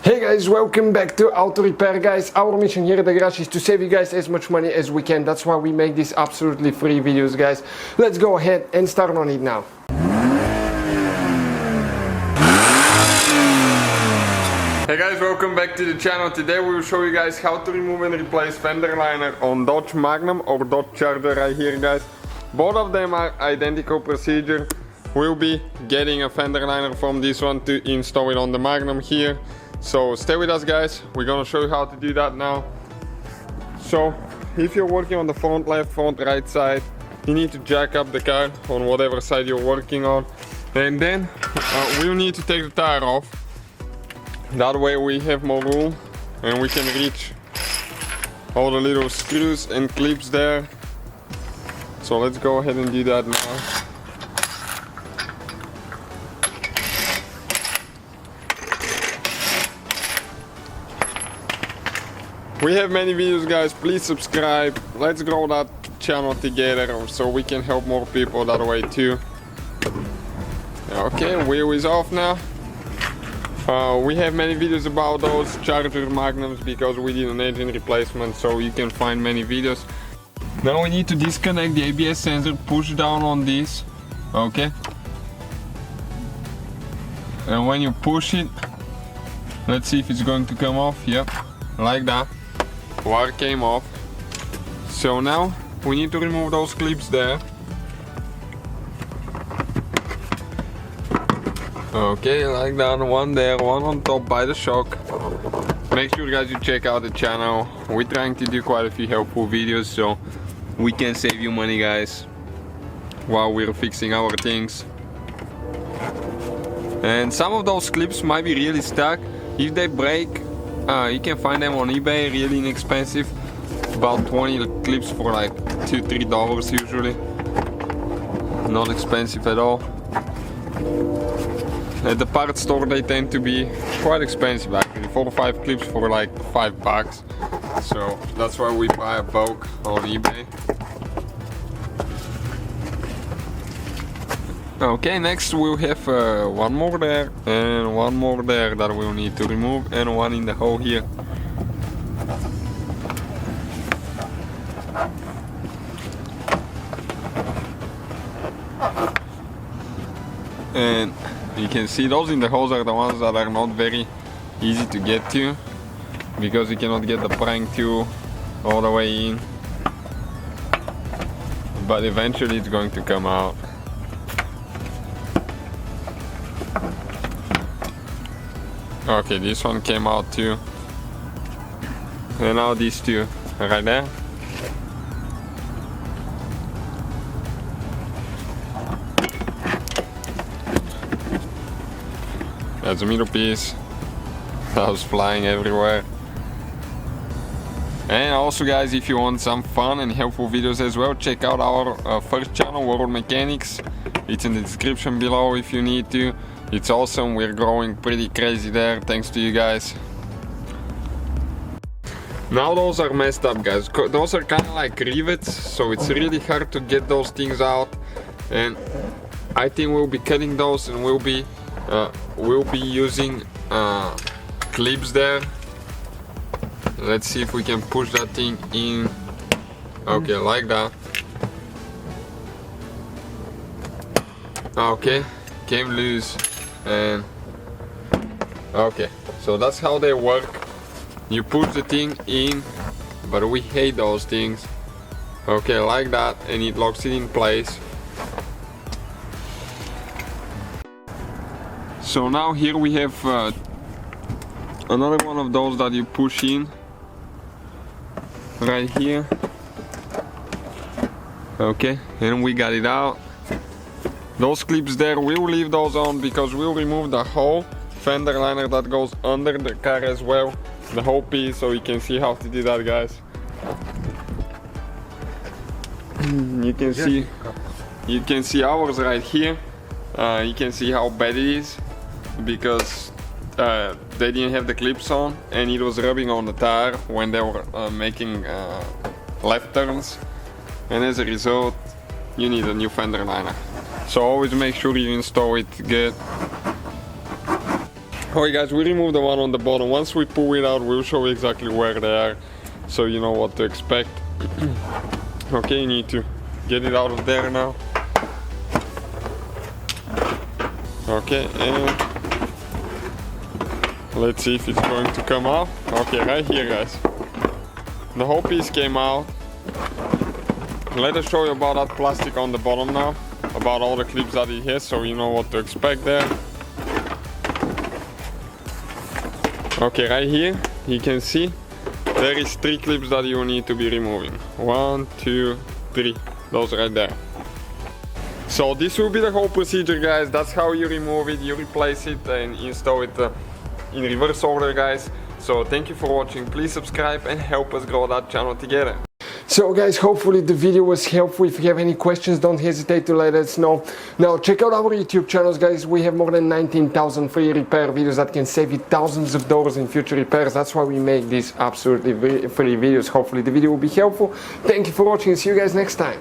Hey guys, welcome back to Auto Repair, guys. Our mission here at the garage is to save you guys as much money as we can. That's why we make these absolutely free videos, guys. Let's go ahead and start on it now. Hey guys, welcome back to the channel. Today we will show you guys how to remove and replace fender liner on Dodge Magnum or Dodge Charger right here, guys. Both of them are identical procedure. We'll be getting a fender liner from this one to install it on the Magnum here. So stay with us, guys. We're gonna show you how to do that now. So if you're working on the front left, front right side, you need to jack up the car on whatever side you're working on, and then we'll need to take the tire off. That way we have more room and we can reach all the little screws and clips there. So let's go ahead and do that now. We have many videos, guys. Please subscribe. Let's grow that channel together so we can help more people that way too. Okay, wheel is off now. We have many videos about those Charger Magnums because we did an engine replacement, so you can find many videos. Now we need to disconnect the ABS sensor, push down on this, okay? And when you push it, let's see if it's going to come off. Yep, like that. Wire came off. So now we need to remove those clips there. Okay, like that, one there, one on top by the shock. Make sure, guys, you check out the channel. We're trying to do quite a few helpful videos so we can save you money, guys, while we're fixing our things. And some of those clips might be really stuck. If they break, you can find them on eBay, really inexpensive. About 20 clips for like $2-3 usually. Not expensive at all. At the parts store they tend to be quite expensive actually, 4 or 5 clips for like $5. So that's why we buy a bulk on eBay. Okay, next we'll have one more there and one more there that we'll need to remove, and one in the hole here. And you can see those in the holes are the ones that are not very easy to get to because you cannot get the prying tool all the way in, but eventually it's going to come out. Okay, this one came out too, and now these two right there. That's a middle piece that was flying everywhere. And also, guys, if you want some fun and helpful videos as well, check out our first channel, World Mechanics. It's in the description below if you need to. It's awesome, we're growing pretty crazy there, thanks to you guys. Now those are messed up, guys. Those are kind of like rivets, so it's really hard to get those things out. And I think we'll be cutting those, and we'll be using clips there. Let's see if we can push that thing in. Okay, like that. Okay, came loose. And okay, so that's how they work. You push the thing in, but we hate those things. Okay, like that, and it locks it in place. So now here we have another one of those that you push in right here. Okay, and we got it out. Those clips there, we'll leave those on because we'll remove the whole fender liner that goes under the car as well, the whole piece, so you can see how to do that, guys. You can see ours right here. You can see how bad it is because they didn't have the clips on and it was rubbing on the tire when they were making left turns, and as a result you need a new fender liner. So always make sure you install it good. Alright guys, we remove the one on the bottom. Once we pull it out, we'll show you exactly where they are, so you know what to expect. Okay, you need to get it out of there now. Okay, and let's see if it's going to come out. Okay, right here guys. The whole piece came out. Let us show you about that plastic on the bottom now, about all the clips that it has, so you know what to expect there. Okay, right here you can see there is 3 clips that you need to be removing. 1, 2, 3, those right there. So this will be the whole procedure guys. That's how you remove it, you replace it and install it in reverse order guys. So thank you for watching, please subscribe and help us grow that channel together. So guys, hopefully the video was helpful. If you have any questions, don't hesitate to let us know. Now check out our YouTube channels guys. We have more than 19,000 free repair videos that can save you thousands of dollars in future repairs. That's why we make these absolutely free videos. Hopefully the video will be helpful. Thank you for watching, see you guys next time.